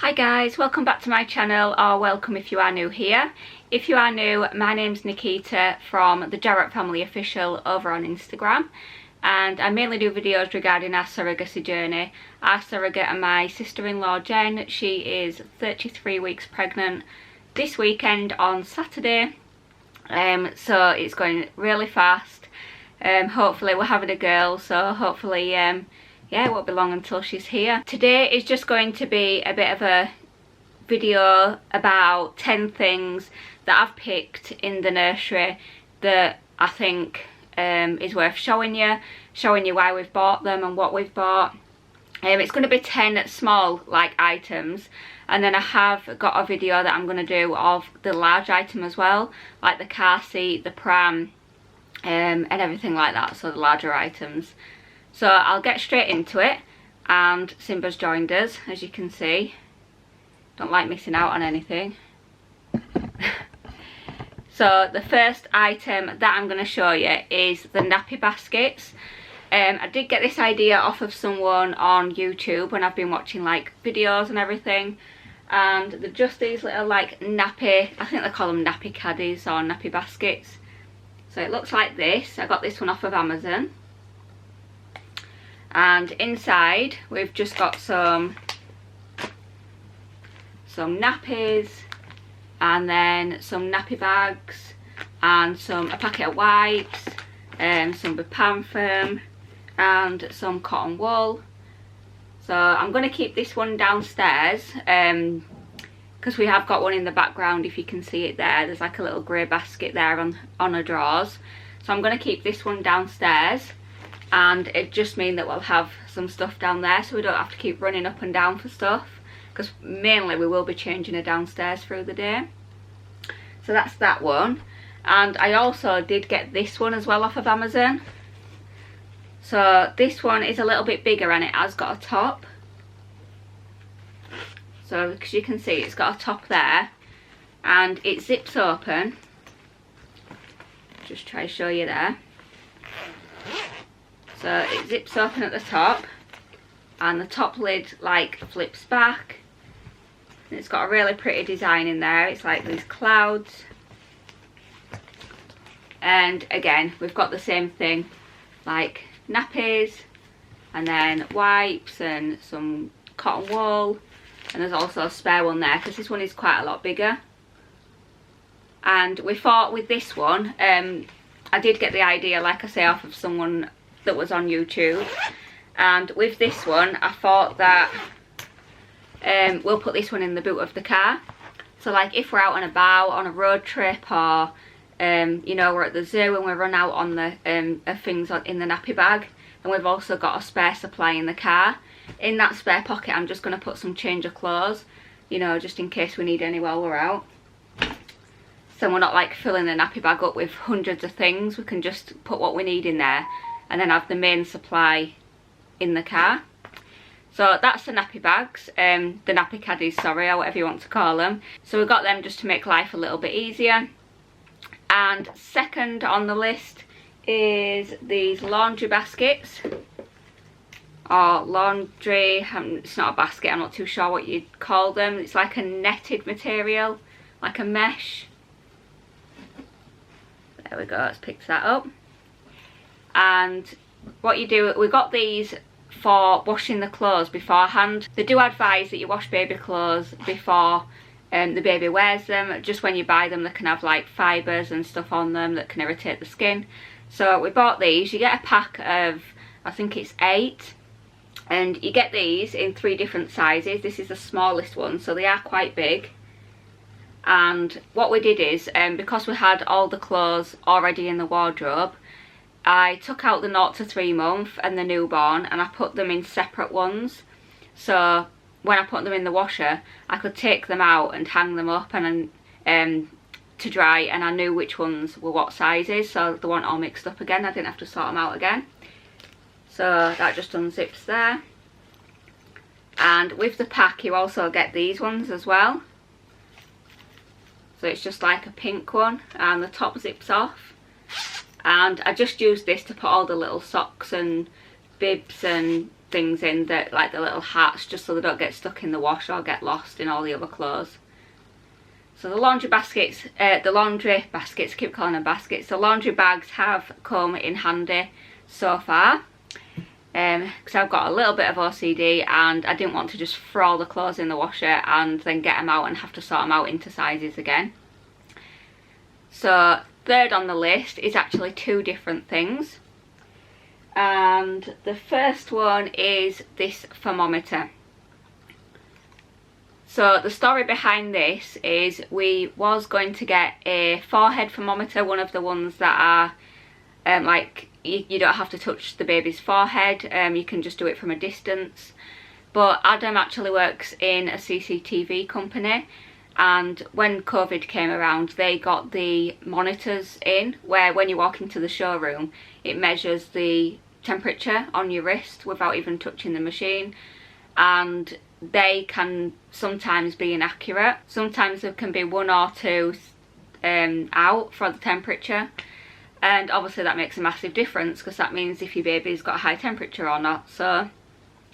Hi guys, welcome back to my channel, or welcome if you are new here. If you are new, my name's Nikita from the Jarrett Family Official over on Instagram, and I mainly do videos regarding our surrogacy journey. Our surrogate and my sister-in-law Jen, she is 33 weeks pregnant this weekend on Saturday, so it's going really fast. Hopefully we're having a girl, so hopefully yeah, it won't be long until she's here. Today is just going to be a bit of a video about 10 things that I've picked in the nursery that I think is worth showing you why we've bought them and what we've bought. It's going to be 10 small items, and then I have got a video that I'm going to do of the large item as well, like the car seat, the pram, and everything like that, so the larger items. So I'll get straight into it, and Simba's joined us, as you can see. Don't like missing out on anything. So the first item that I'm going to show you is the Nappy Baskets. I did get this idea off of someone on YouTube when I've been watching videos and everything, and they're just these little nappy, I think they call them nappy caddies or nappy baskets. So it looks like this. I got this one off of Amazon. And inside we've just got some nappies, and then some nappy bags, and a packet of wipes, and some pram foam, and some cotton wool. So I'm going to keep this one downstairs because we have got one in the background. If you can see it there, there's like a little grey basket there on the drawers. So I'm going to keep this one downstairs, and it just means that we'll have some stuff down there, so we don't have to keep running up and down for stuff, because mainly we will be changing it downstairs through the day. So that's that one. And I also did get this one as well off of Amazon. So this one is a little bit bigger, and it has got a top. So because you can see, it's got a top there, and it zips open. Just try to show you there. So it zips open at the top, and the top lid flips back, and it's got a really pretty design in there. It's like these clouds, and again we've got the same thing, like nappies, and then wipes, and some cotton wool, and there's also a spare one there because this one is quite a lot bigger. And we thought with this one, I did get the idea, like I say, off of someone that was on YouTube, and with this one I thought that we'll put this one in the boot of the car. So if we're out and about on a road trip, or you know, we're at the zoo and we run out on the things in the nappy bag, and we've also got a spare supply in the car. In that spare pocket I'm just going to put some change of clothes, you know, just in case we need any while we're out. So we're not filling the nappy bag up with hundreds of things. We can just put what we need in there, and then have the main supply in the car. So that's the nappy bags, the nappy caddies, sorry, or whatever you want to call them. So we got them just to make life a little bit easier. And second on the list is these laundry baskets, or laundry, it's not a basket, I'm not too sure what you'd call them. It's like a netted material, like a mesh. There we go, let's pick that up. And what you do, we got these for washing the clothes beforehand. They do advise that you wash baby clothes before the baby wears them. Just when you buy them, they can have fibres and stuff on them that can irritate the skin. So we bought these. You get a pack of, I think it's 8, and you get these in 3 different sizes. This is the smallest one, so they are quite big. And what we did is, because we had all the clothes already in the wardrobe, I took out the 0 to 3 month and the newborn, and I put them in separate ones. So when I put them in the washer, I could take them out and hang them up and to dry, and I knew which ones were what sizes, so they weren't all mixed up again. I didn't have to sort them out again. So that just unzips there. And with the pack you also get these ones as well. So it's just like a pink one, and the top zips off. And I just used this to put all the little socks and bibs and things in, that like the little hats, just so they don't get stuck in the wash or get lost in all the other clothes. So the laundry baskets, I keep calling them baskets, the laundry bags have come in handy so far, because I've got a little bit of OCD and I didn't want to just throw all the clothes in the washer and then get them out and have to sort them out into sizes again. So third on the list is actually two different things, and the first one is this thermometer. So the story behind this is we was going to get a forehead thermometer, one of the ones that are like you don't have to touch the baby's forehead, you can just do it from a distance. But Adam actually works in a CCTV company, and when COVID came around they got the monitors in where when you walk into the showroom it measures the temperature on your wrist without even touching the machine, and they can sometimes be inaccurate. Sometimes there can be 1 or 2 out for the temperature, and obviously that makes a massive difference because that means if your baby's got a high temperature or not. So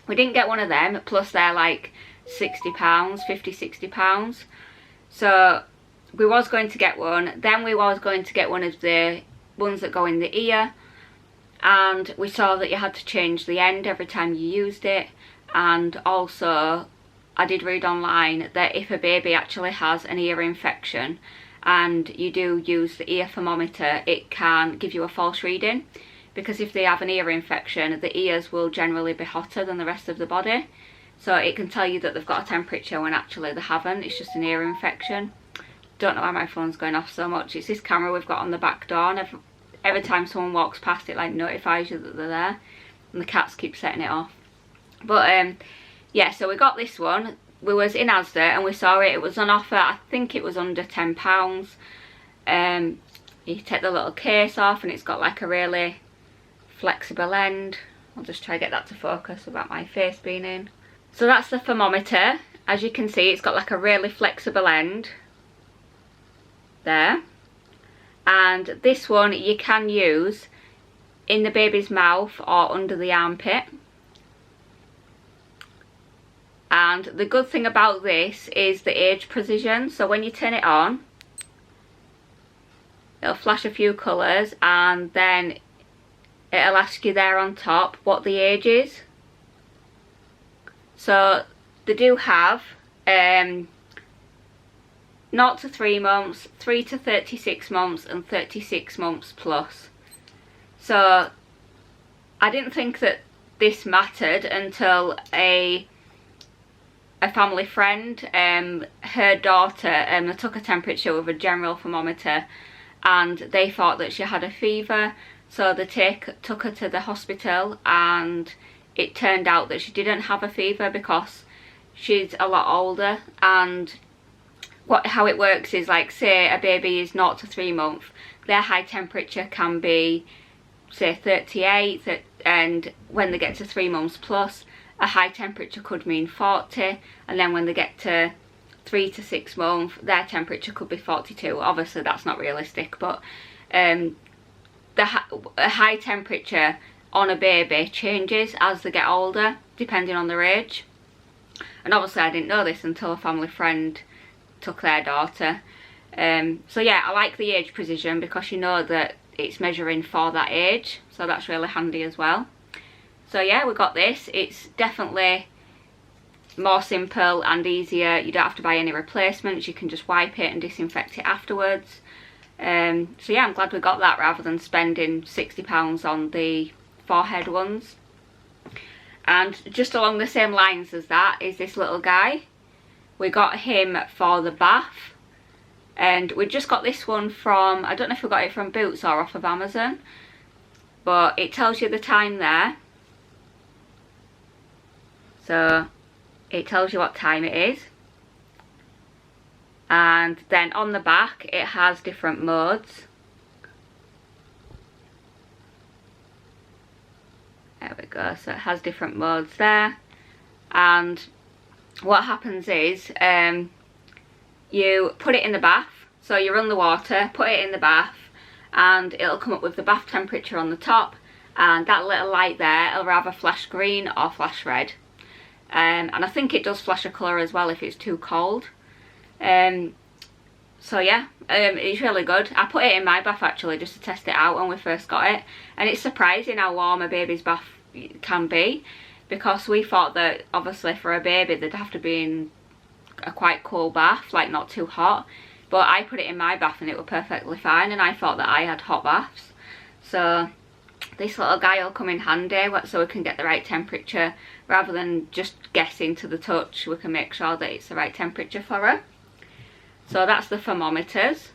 we didn't get one of them, plus they're like £60, £50–60. So we was going to get one, then we was going to get one of the ones that go in the ear, and we saw that you had to change the end every time you used it. And also I did read online that if a baby actually has an ear infection and you do use the ear thermometer, it can give you a false reading, because if they have an ear infection the ears will generally be hotter than the rest of the body, so it can tell you that they've got a temperature when actually they haven't, it's just an ear infection. Don't know why my phone's going off so much. It's this camera we've got on the back door, and every time someone walks past it like notifies you that they're there, and the cats keep setting it off. But yeah, so we got this one. We was in Asda and we saw it was on offer. I think it was under £10. You take the little case off and it's got like a really flexible end. I'll just try to get that to focus without my face being in. So that's the thermometer. As you can see, it's got like a really flexible end there, and this one you can use in the baby's mouth or under the armpit. And the good thing about this is the age precision. So when you turn it on, it'll flash a few colours and then it'll ask you there on top what the age is. So they do have 0 to 3 months, 3 to 36 months and 36 months plus. So I didn't think that this mattered until a family friend, her daughter, they took a temperature with a general thermometer and they thought that she had a fever, so they took her to the hospital, and it turned out that she didn't have a fever because she's a lot older. And how it works is, like, say a baby is 0 to 3 months, their high temperature can be say 38, and when they get to 3 months plus, a high temperature could mean 40, and then when they get to 3 to 6 months, their temperature could be 42. Obviously that's not realistic, but a high temperature on a baby changes as they get older depending on their age. And obviously I didn't know this until a family friend took their daughter. So yeah, I like the age precision because you know that it's measuring for that age, so that's really handy as well. So yeah, we got this. It's definitely more simple and easier. You don't have to buy any replacements, you can just wipe it and disinfect it afterwards. So yeah, I'm glad we got that rather than spending £60 on the forehead ones. And just along the same lines as that is this little guy. We got him for the bath, and we just got this one from, I don't know if we got it from Boots or off of Amazon, but it tells you the time there. So it tells you what time it is, and then on the back it has different modes. There we go, so it has different modes there. And what happens is you put it in the bath, so you run the water, put it in the bath, and it'll come up with the bath temperature on the top, and that little light there, it'll either flash green or flash red. And I think it does flash a colour as well if it's too cold. So yeah, it's really good. I put it in my bath actually just to test it out when we first got it, and it's surprising how warm a baby's bath can be, because we thought that obviously for a baby they'd have to be in a quite cool bath, like not too hot, but I put it in my bath and it was perfectly fine, and I thought that I had hot baths. So this little guy will come in handy so we can get the right temperature rather than just guessing to the touch. We can make sure that it's the right temperature for her. So that's the thermometers.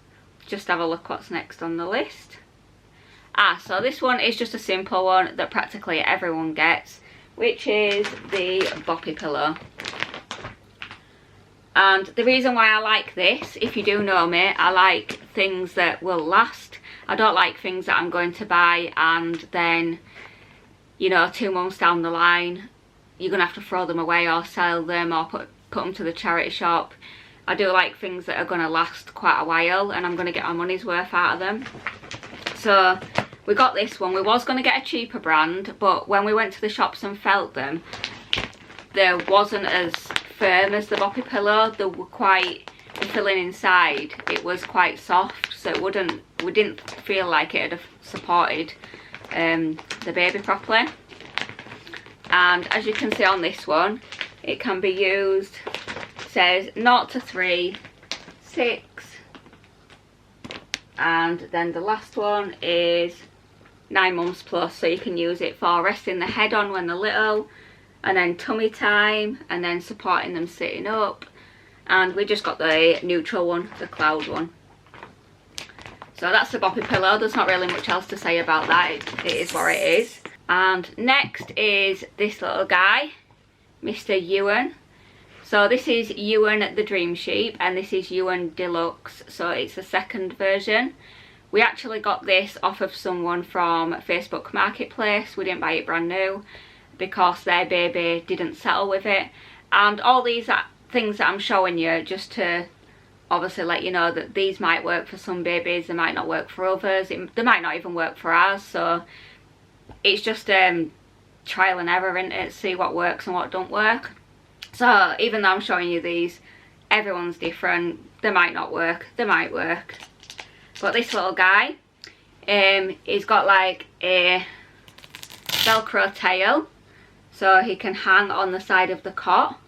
Just have a look what's next on the list. So this one is just a simple one that practically everyone gets, which is the boppy pillow. And the reason why I like this, if you do know me, I like things that will last. I don't like things that I'm going to buy and then, you know, 2 months down the line you're gonna have to throw them away or sell them or put them to the charity shop. I do like things that are going to last quite a while and I'm going to get my money's worth out of them. So we got this one. We was going to get a cheaper brand, but when we went to the shops and felt them, they wasn't as firm as the boppy pillow. They were quite, the filling inside, it was quite soft, so we didn't feel like it had supported the baby properly. And as you can see on this one, it can be used, says 0 to 3, 6, and then the last one is 9 months plus, so you can use it for resting the head on when they're little, and then tummy time, and then supporting them sitting up. And we just got the neutral one, the cloud one. So that's the boppy pillow. There's not really much else to say about that. It is what it is. And next is this little guy, Mr. Ewan. So this is Ewan the Dream Sheep, and this is Ewan Deluxe, so it's the second version. We actually got this off of someone from Facebook Marketplace. We didn't buy it brand new because their baby didn't settle with it. And all these things that I'm showing you, just to obviously let you know that these might work for some babies, they might not work for others, they might not even work for ours. So it's just trial and error, isn't it? See what works and what don't work. So even though I'm showing you these, everyone's different. They might not work, they might work. But this little guy, he's got like a Velcro tail, so he can hang on the side of the cot,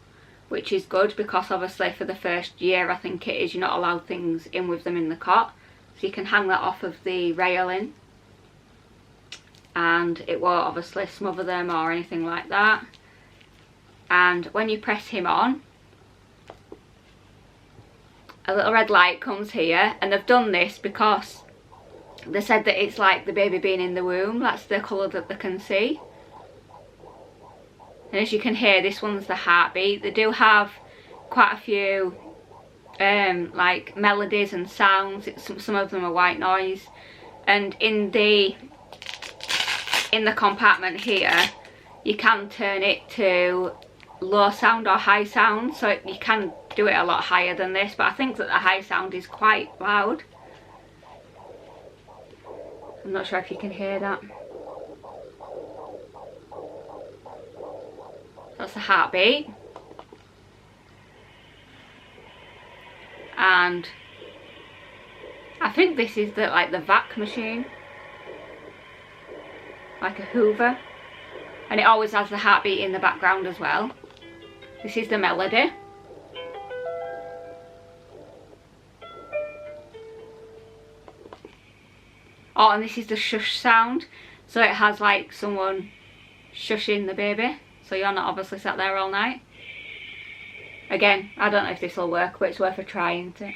which is good because obviously for the first year, I think it is, you're not allowed things in with them in the cot. So you can hang that off of the railing, and it won't obviously smother them or anything like that. And when you press him on, a little red light comes here, and they've done this because they said that it's like the baby being in the womb. That's the colour that they can see. And as you can hear, this one's the heartbeat. They do have quite a few like melodies and sounds. Some of them are white noise. And in the compartment here, you can turn it to low sound or high sound, so you can do it a lot higher than this, but I think that the high sound is quite loud. I'm not sure if you can hear that. That's the heartbeat. And I think this is like the vac machine, like a Hoover, and it always has the heartbeat in the background as well. This is the melody. Oh, and this is the shush sound, so it has like someone shushing the baby, so you're not obviously sat there all night. Again, I don't know if this will work, but it's worth a try, isn't it?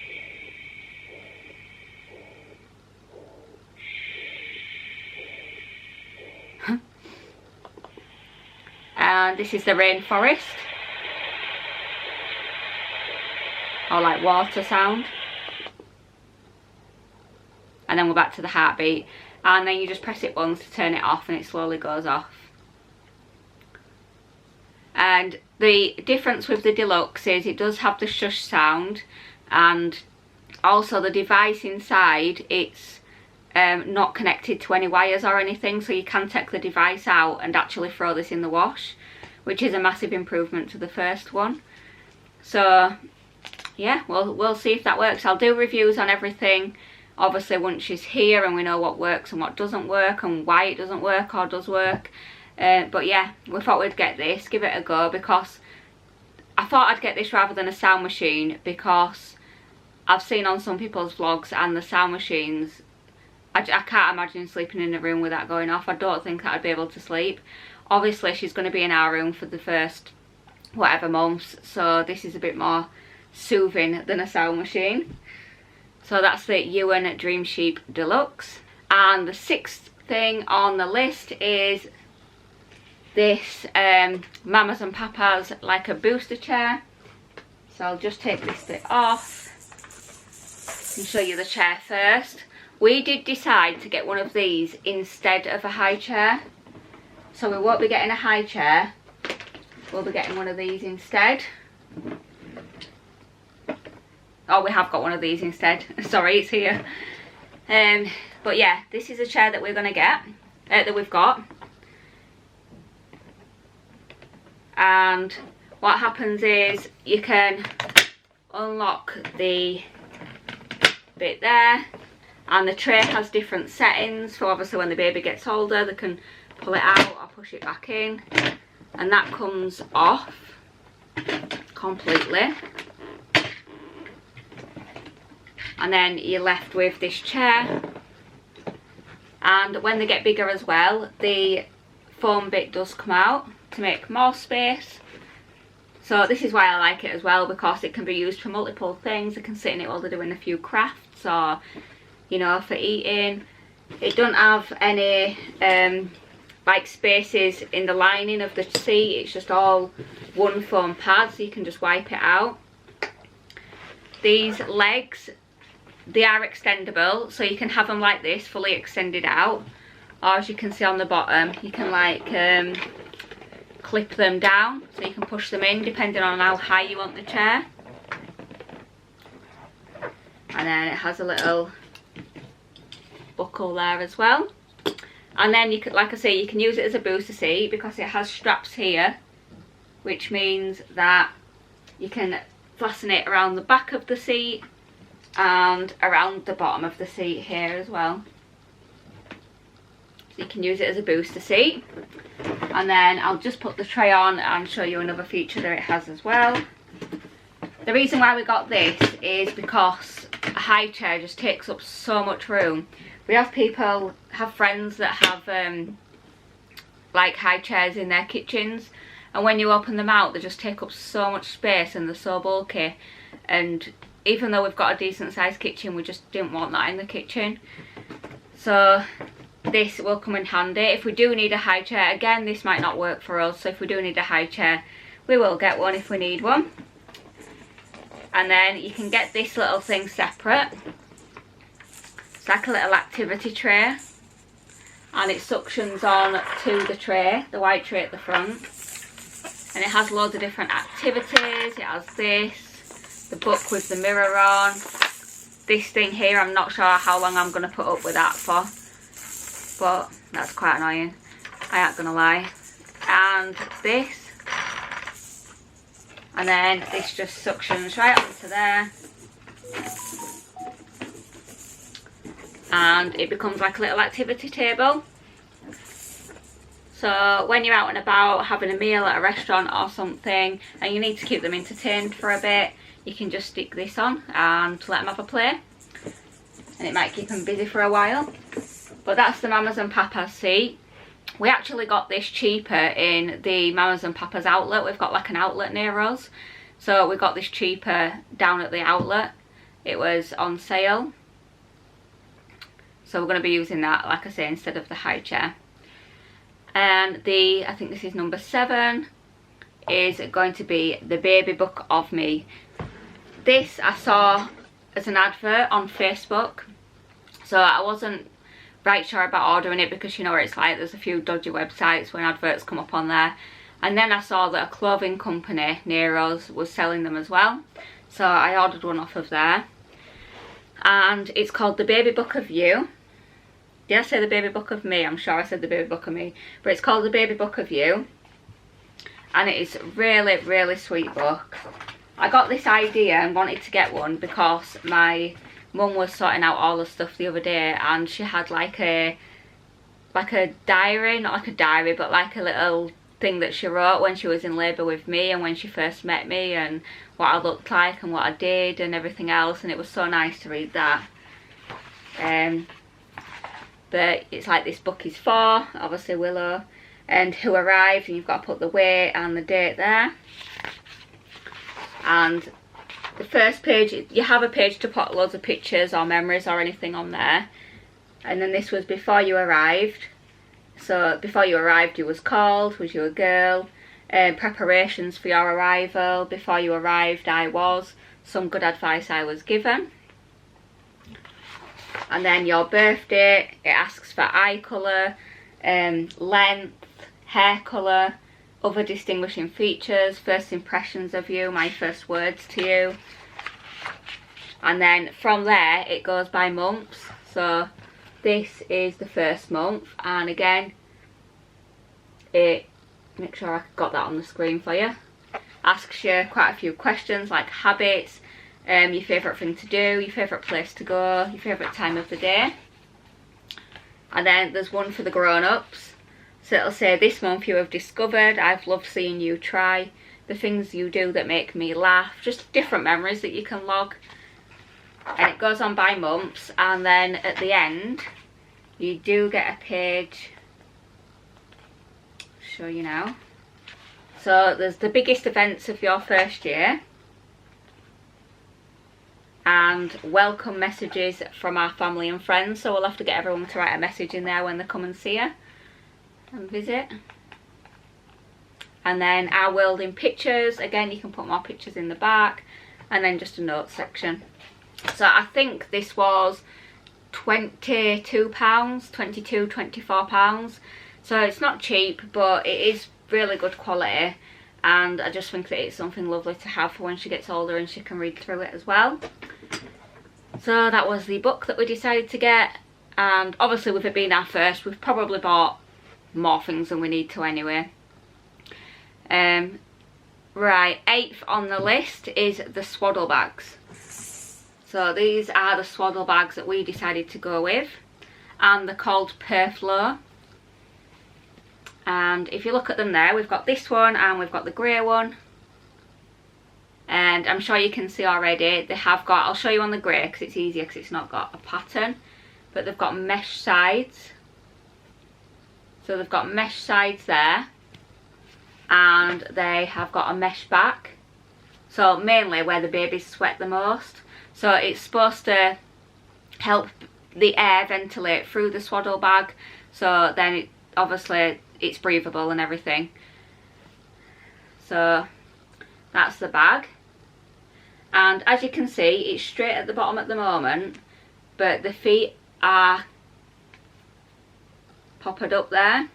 And this is the rainforest, or like water sound. And then we're back to the heartbeat, and then you just press it once to turn it off and it slowly goes off. And the difference with the Deluxe is it does have the shush sound, and also the device inside, it's not connected to any wires or anything, so you can take the device out and actually throw this in the wash, which is a massive improvement to the first one. So yeah, we'll see if that works. I'll do reviews on everything obviously once she's here and we know what works and what doesn't work and why it doesn't work or does work. But yeah, we thought we'd get this, give it a go, because I thought I'd get this rather than a sound machine, because I've seen on some people's vlogs and the sound machines, I can't imagine sleeping in a room with that going off. I don't think that I'd be able to sleep. Obviously she's going to be in our room for the first whatever months, so this is a bit more soothing than a sound machine. So that's the Ewan Dream Sheep Deluxe. And the sixth thing on the list is this Mamas and Papas like a booster chair. So I'll just take this bit off and show you the chair first. We did decide to get one of these instead of a high chair, so we won't be getting a high chair, we'll be getting one of these instead. Oh, we have got one of these instead. Sorry, it's here. But yeah, this is a chair that we're going to get, that we've got. And what happens is you can unlock the bit there, and the tray has different settings, so obviously when the baby gets older they can pull it out or push it back in, and that comes off completely. And then you're left with this chair, and when they get bigger as well, the foam bit does come out to make more space. So this is why I like it as well, because it can be used for multiple things. They can sit in it while they're doing a few crafts, or you know, for eating. It doesn't have any like spaces in the lining of the seat, it's just all one foam pad, so you can just wipe it out. These legs, they are extendable, so you can have them like this, fully extended out, or as you can see on the bottom, you can like clip them down, so you can push them in depending on how high you want the chair. And then it has a little buckle there as well. And then you could, like I say, you can use it as a booster seat because it has straps here, which means that you can fasten it around the back of the seat and around the bottom of the seat here as well. So you can use it as a booster seat. And then I'll just put the tray on and show you another feature that it has as well. The reason why we got this is because a high chair just takes up so much room. We have friends that have like high chairs in their kitchens, and when you open them out they just take up so much space and they're so bulky, and even though we've got a decent sized kitchen, we just didn't want that in the kitchen. So this will come in handy. If we do need a high chair, again this might not work for us, so if we do need a high chair we will get one if we need one. And then you can get this little thing separate. It's like a little activity tray, and it suctions on to the tray, the white tray at the front, and it has loads of different activities. It has this, the book with the mirror on, this thing here, I'm not sure how long I'm going to put up with that for, but that's quite annoying, I ain't gonna lie. And this, and then this just suctions right onto there, and it becomes like a little activity table. So when you're out and about having a meal at a restaurant or something and you need to keep them entertained for a bit, you can just stick this on and let them have a play, and it might keep them busy for a while. But that's the Mamas and Papas seat. We actually got this cheaper in the Mamas and Papas outlet. We've got like an outlet near us, so we got this cheaper down at the outlet. It was on sale, so we're going to be using that, like I say, instead of the high chair. And I think this is number 7, is going to be the Baby Book of Me. This I saw as an advert on Facebook, so I wasn't right sure about ordering it, because you know what it's like, there's a few dodgy websites when adverts come up on there. And then I saw that a clothing company near us was selling them as well, so I ordered one off of there. And it's called the Baby Book of You. Did I say the baby book of me? I'm sure I said the baby book of me. But it's called the baby book of you. And it is a really, really sweet book. I got this idea and wanted to get one because my mum was sorting out all the stuff the other day, and she had like a diary, not like a diary, but like a little thing that she wrote when she was in labour with me and when she first met me, and what I looked like and what I did and everything else, and it was so nice to read that. But it's like this book is for, obviously, Willow, and who arrived, and you've got to put the weight and the date there. And the first page, you have a page to put loads of pictures or memories or anything on there. And then this was before you arrived. So before you arrived, you was called, was you a girl? Preparations for your arrival. Before you arrived, I was. Some good advice I was given. And then your birthday, it asks for eye colour, length, hair colour, other distinguishing features, first impressions of you, my first words to you. And then from there it goes by months. So this is the first month, and again, it, make sure I got that on the screen for you, asks you quite a few questions like habits, your favourite thing to do, your favourite place to go, your favourite time of the day. And then there's one for the grown-ups. So it'll say, this month you have discovered, I've loved seeing you try, the things you do that make me laugh, just different memories that you can log. And it goes on by months, and then at the end you do get a page, I'll show you now. So there's the biggest events of your first year, and welcome messages from our family and friends. So we'll have to get everyone to write a message in there when they come and see her and visit. And then our world in pictures, again you can put more pictures in the back, and then just a notes section. So I think this was £22, £24. So it's not cheap, but it is really good quality, and I just think that it's something lovely to have for when she gets older and she can read through it as well. So that was the book that we decided to get, and obviously with it being our first, we've probably bought more things than we need to anyway. Right, 8th on the list is the Swaddle Bags. So these are the Swaddle Bags that we decided to go with, and they're called Perflow. And if you look at them there, we've got this one and we've got the grey one. And I'm sure you can see already, they have got, I'll show you on the grey because it's easier because it's not got a pattern, but they've got mesh sides. So they've got mesh sides there, and they have got a mesh back. So mainly where the babies sweat the most. So it's supposed to help the air ventilate through the swaddle bag, so then it, obviously it's breathable and everything. So that's the bag, and as you can see it's straight at the bottom at the moment, but the feet are poppered up there,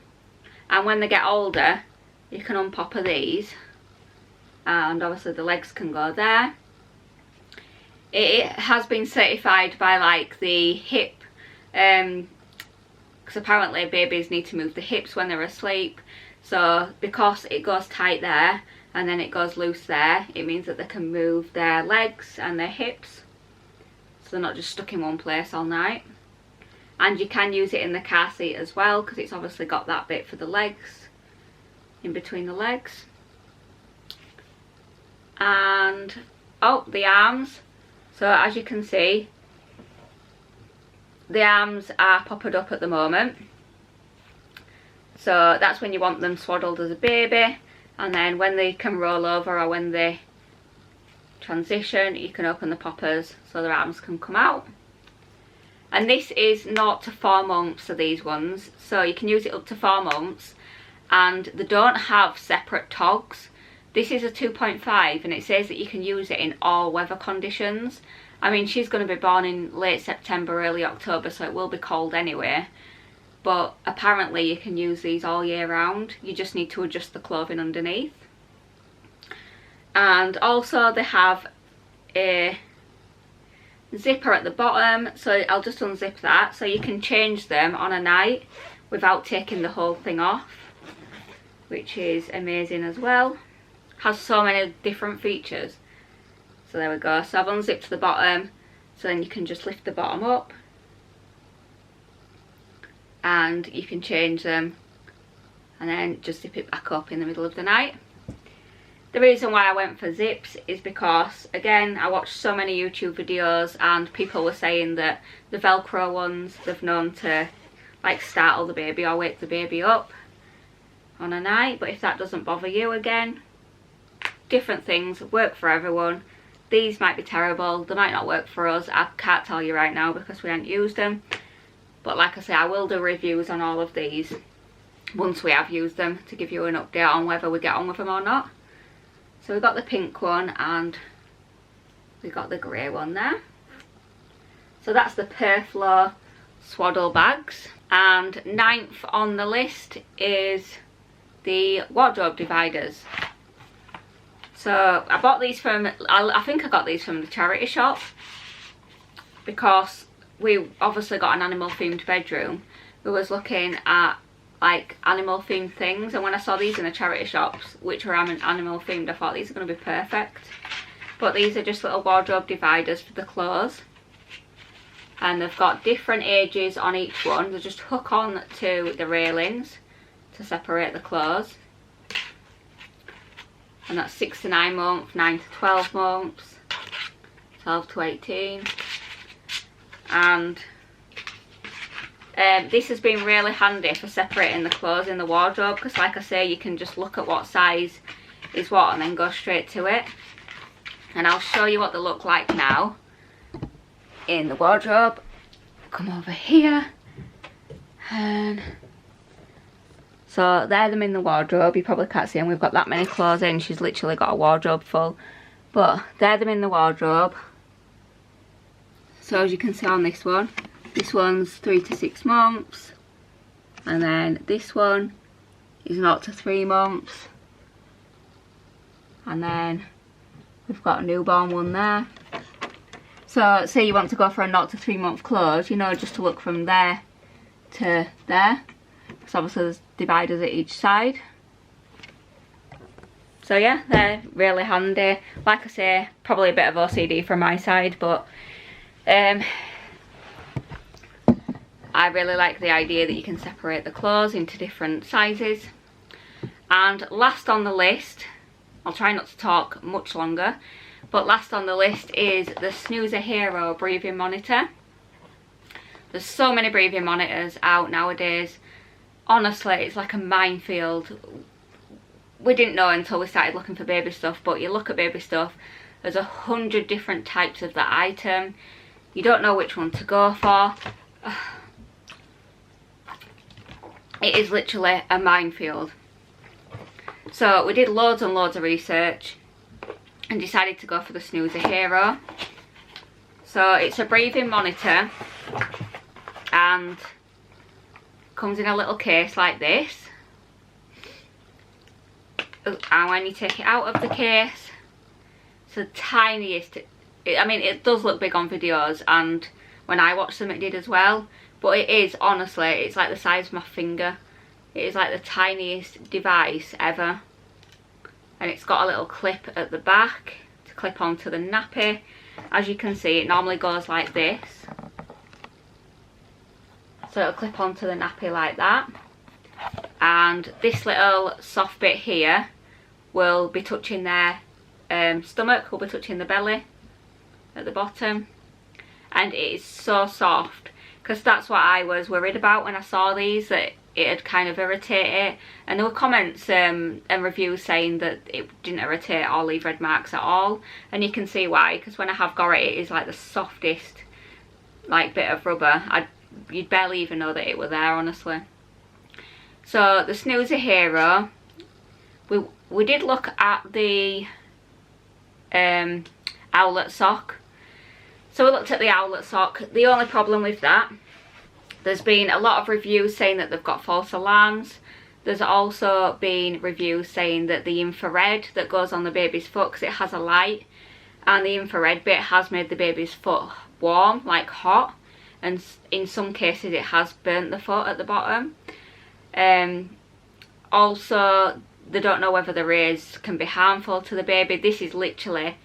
and when they get older you can unpopper these, and obviously the legs can go there. It has been certified by like the hip, because apparently babies need to move the hips when they're asleep. So because it goes tight there and then it goes loose there, it means that they can move their legs and their hips, so they're not just stuck in one place all night. And you can use it in the car seat as well, because it's obviously got that bit for the legs, in between the legs. And oh, the arms. So as you can see, the arms are poppered up at the moment. So that's when you want them swaddled as a baby, and then when they can roll over or when they transition, you can open the poppers so their arms can come out. And this is 0 to 4 months of these ones, so you can use it up to 4 months, and they don't have separate togs. This is a 2.5 and it says that you can use it in all weather conditions. I mean, she's going to be born in late September, early October, so it will be cold anyway. But apparently you can use these all year round. You just need to adjust the clothing underneath. And also they have a zipper at the bottom, so I'll just unzip that, so you can change them on a night without taking the whole thing off, which is amazing as well. Has so many different features. So there we go. So I've unzipped the bottom, so then you can just lift the bottom up and you can change them and then just zip it back up in the middle of the night. The reason why I went for zips is because, again, I watched so many YouTube videos and people were saying that the Velcro ones, they've known to like startle the baby or wake the baby up on a night. But if that doesn't bother you, again, different things work for everyone. These might be terrible, they might not work for us. I can't tell you right now because we haven't used them. But like I say, I will do reviews on all of these once we have used them to give you an update on whether we get on with them or not. So we've got the pink one and we've got the grey one there. So that's the Perflow Swaddle Bags. And 9th on the list is the wardrobe dividers. So I bought these from, I think I got these from the charity shop because we obviously got an animal themed bedroom. We was looking at like animal themed things, and when I saw these in the charity shops which were animal themed, I thought these are going to be perfect. But these are just little wardrobe dividers for the clothes, and they've got different ages on each one. They just hook on to the railings to separate the clothes, and that's 6 to 9 months, 9 to 12 months, 12 to 18. And this has been really handy for separating the clothes in the wardrobe, because like I say, you can just look at what size is what and then go straight to it. And I'll show you what they look like now in the wardrobe. Come over here, and so they're them in the wardrobe. You probably can't see them, we've got that many clothes in, she's literally got a wardrobe full. But they're them in the wardrobe. So as you can see on this one, this one's 3 to 6 months, and then this one is 0 to 3 months, and then we've got a newborn one there. So say you want to go for a 0 to 3 month clothes, you know, just to look from there to there, because obviously there's dividers at each side. So yeah, they're really handy. Like I say, probably a bit of OCD from my side, but I really like the idea that you can separate the clothes into different sizes. And last on the list, I'll try not to talk much longer, but last on the list is the Snoozer Hero breathing monitor. There's so many breathing monitors out nowadays. Honestly, it's like a minefield. We didn't know until we started looking for baby stuff, but you look at baby stuff, there's 100 different types of the item. You don't know which one to go for. It is literally a minefield. So we did loads and loads of research and decided to go for the Snoozer Hero. So it's a breathing monitor and comes in a little case like this. And when you take it out of the case, it's the tiniest. I mean, it does look big on videos, and when I watched them it did as well, but it is, honestly, it's like the size of my finger. It is like the tiniest device ever. And it's got a little clip at the back to clip onto the nappy. As you can see, it normally goes like this, so it'll clip onto the nappy like that. And this little soft bit here will be touching their stomach, will be touching the belly at the bottom, and it is so soft, because that's what I was worried about when I saw these, that it'd kind of irritate it. And there were comments and reviews saying that it didn't irritate or leave red marks at all, and you can see why, because when I have got it, it is like the softest like bit of rubber. You'd barely even know that it were there, honestly. So the Snoozer Hero, we did look at the owlet sock. So we looked at the owlet sock. The only problem with that, there's been a lot of reviews saying that they've got false alarms. There's also been reviews saying that the infrared that goes on the baby's foot, because it has a light, and the infrared bit has made the baby's foot warm, like hot, and in some cases it has burnt the foot at the bottom. Also, they don't know whether the rays can be harmful to the baby. This is literally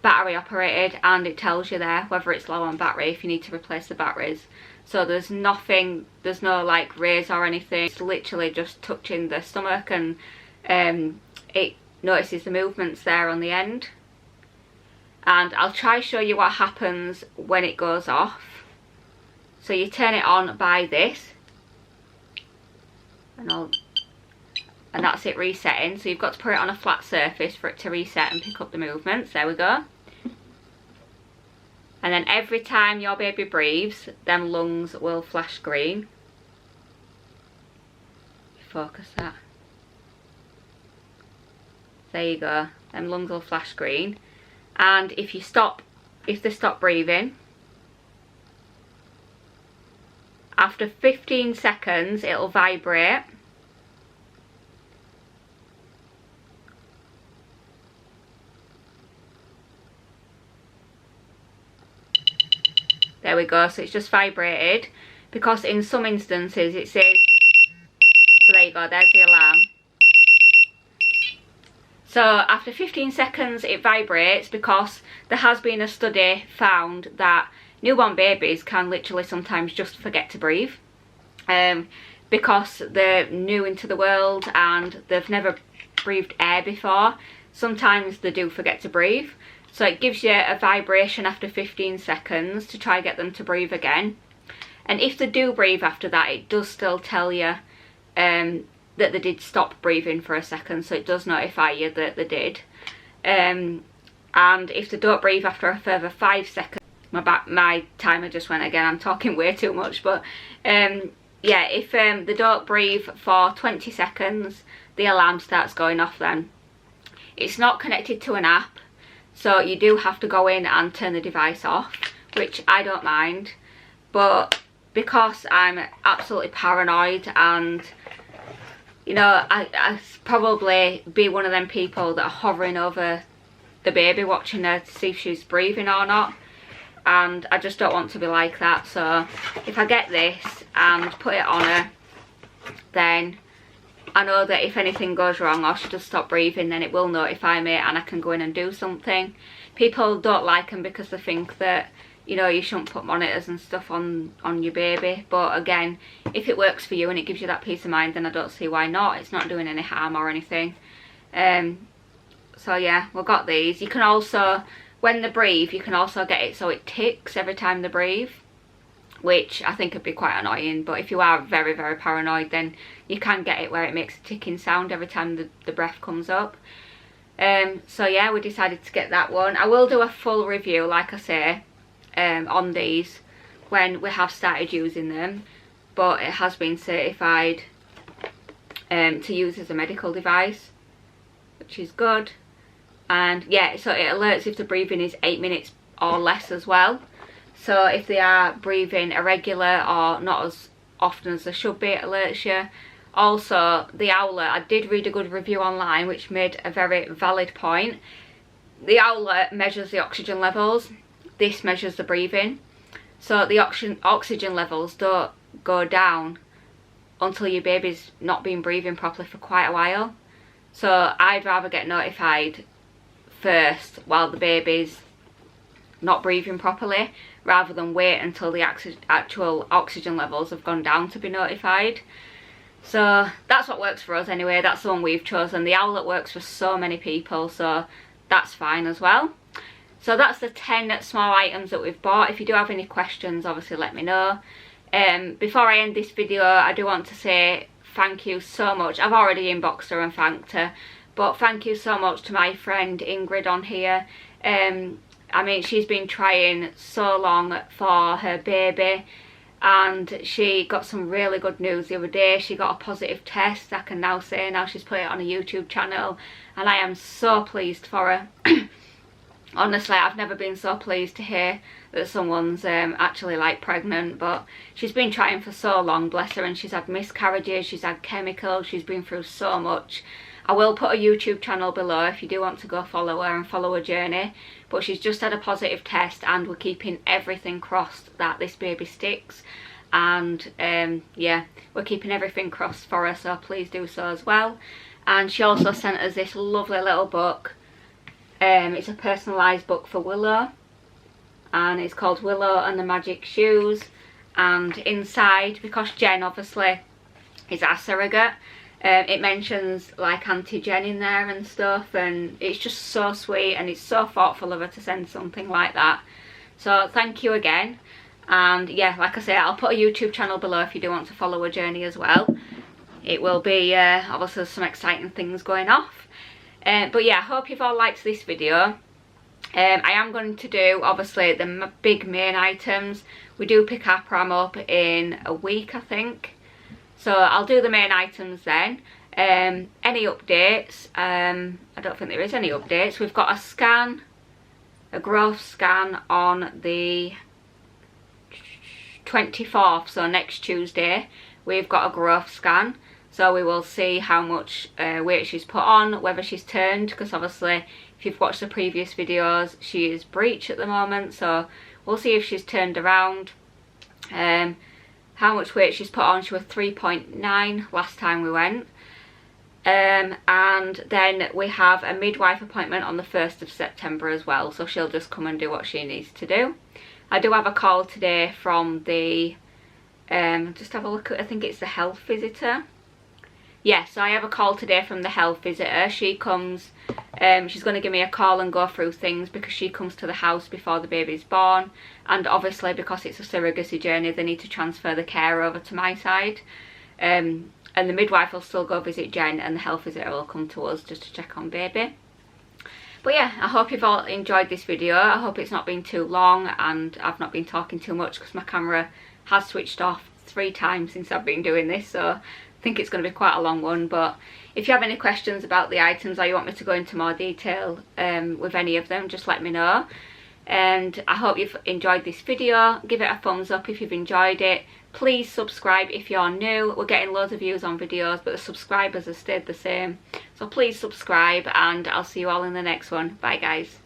battery operated, and it tells you there whether it's low on battery if you need to replace the batteries. So there's nothing, there's no like rays or anything. It's literally just touching the stomach, and it notices the movements there on the end. And I'll try show you what happens when it goes off. So you turn it on by this, and that's it resetting. So you've got to put it on a flat surface for it to reset and pick up the movements. There we go. And then every time your baby breathes, them lungs will flash green. Focus that. There you go. Them lungs will flash green. And if they stop breathing, after 15 seconds it'll vibrate. There we go, so it's just vibrated, because in some instances it says, so there you go, there's the alarm. So after 15 seconds it vibrates, because there has been a study found that newborn babies can literally sometimes just forget to breathe, because they're new into the world and they've never breathed air before. Sometimes they do forget to breathe. So it gives you a vibration after 15 seconds to try and get them to breathe again. And if they do breathe after that, it does still tell you that they did stop breathing for a second. So it does notify you that they did. And if they don't breathe after a further 5 seconds, my timer just went again, I'm talking way too much. But yeah, if they don't breathe for 20 seconds, the alarm starts going off then. It's not connected to an app. So you do have to go in and turn the device off, which I don't mind. But because I'm absolutely paranoid, and you know, I probably be one of them people that are hovering over the baby, watching her to see if she's breathing or not. And I just don't want to be like that. So if I get this and put it on her, then I know that if anything goes wrong or she does stop breathing, then it will notify me and I can go in and do something. People don't like them because they think that, you know, you shouldn't put monitors and stuff on your baby. But again, if it works for you and it gives you that peace of mind, then I don't see why not. It's not doing any harm or anything. So yeah, we've got these. You can also, when they breathe, you can also get it so it ticks every time they breathe, which I think would be quite annoying. But if you are very, very paranoid, then you can get it where it makes a ticking sound every time the breath comes up. So yeah, we decided to get that one. I will do a full review, like I say, on these when we have started using them, but it has been certified to use as a medical device, which is good. And yeah, so it alerts if the breathing is 8 minutes or less as well. So if they are breathing irregular or not as often as they should be, it alerts you. Also, the owlet, I did read a good review online which made a very valid point. The owlet measures the oxygen levels. This measures the breathing. So the oxygen levels don't go down until your baby's not been breathing properly for quite a while. So I'd rather get notified first while the baby's not breathing properly, rather than wait until the actual oxygen levels have gone down to be notified. So that's what works for us anyway. That's the one we've chosen. The owlet works for so many people, so that's fine as well. So that's the 10 small items that we've bought. If you do have any questions, obviously let me know. Before I end this video, I do want to say thank you so much. I've already inboxed her and thanked her, but thank you so much to my friend Ingrid on here. I mean, she's been trying so long for her baby, and she got some really good news the other day. She got a positive test. I can now say now she's put it on a YouTube channel, and I am so pleased for her. Honestly, I've never been so pleased to hear that someone's actually like pregnant. But she's been trying for so long, bless her, and she's had miscarriages, she's had chemicals, she's been through so much. I will put a YouTube channel below if you do want to go follow her and follow her journey. But she's just had a positive test, and we're keeping everything crossed that this baby sticks. And yeah, we're keeping everything crossed for her, so please do so as well. And she also sent us this lovely little book. It's a personalised book for Willow, and it's called Willow and the Magic Shoes. And inside, because Jen obviously is our surrogate, it mentions like Auntie Jen in there and stuff, and it's just so sweet, and it's so thoughtful of her to send something like that. So thank you again. And yeah, like I say, I'll put a YouTube channel below if you do want to follow her journey as well. It will be obviously some exciting things going off. But yeah, I hope you've all liked this video. I am going to do obviously the big main items. We do pick our pram up in a week, I think, so I'll do the main items then. Any updates? I don't think there is any updates. We've got a scan, a growth scan on the 24th, so next Tuesday we've got a growth scan, so we will see how much weight she's put on, whether she's turned, because obviously if you've watched the previous videos she is breech at the moment, so we'll see if she's turned around. How much weight she's put on. She was 3.9 last time we went. And then we have a midwife appointment on the 1st of September as well, so she'll just come and do what she needs to do. I do have a call today from the just have a look at, I think it's the health visitor. Yes, so I have a call today from the health visitor. She comes, she's going to give me a call and go through things, because she comes to the house before the baby's born, and obviously because it's a surrogacy journey they need to transfer the care over to my side. And the midwife will still go visit Jen, and the health visitor will come to us just to check on baby. But yeah, I hope you've all enjoyed this video. I hope it's not been too long and I've not been talking too much, because my camera has switched off 3 times since I've been doing this, so I think it's going to be quite a long one. But if you have any questions about the items, or you want me to go into more detail with any of them, just let me know. And I hope you've enjoyed this video. Give it a thumbs up if you've enjoyed it. Please subscribe if you're new. We're getting loads of views on videos, but the subscribers have stayed the same, so please subscribe, and I'll see you all in the next one. Bye guys.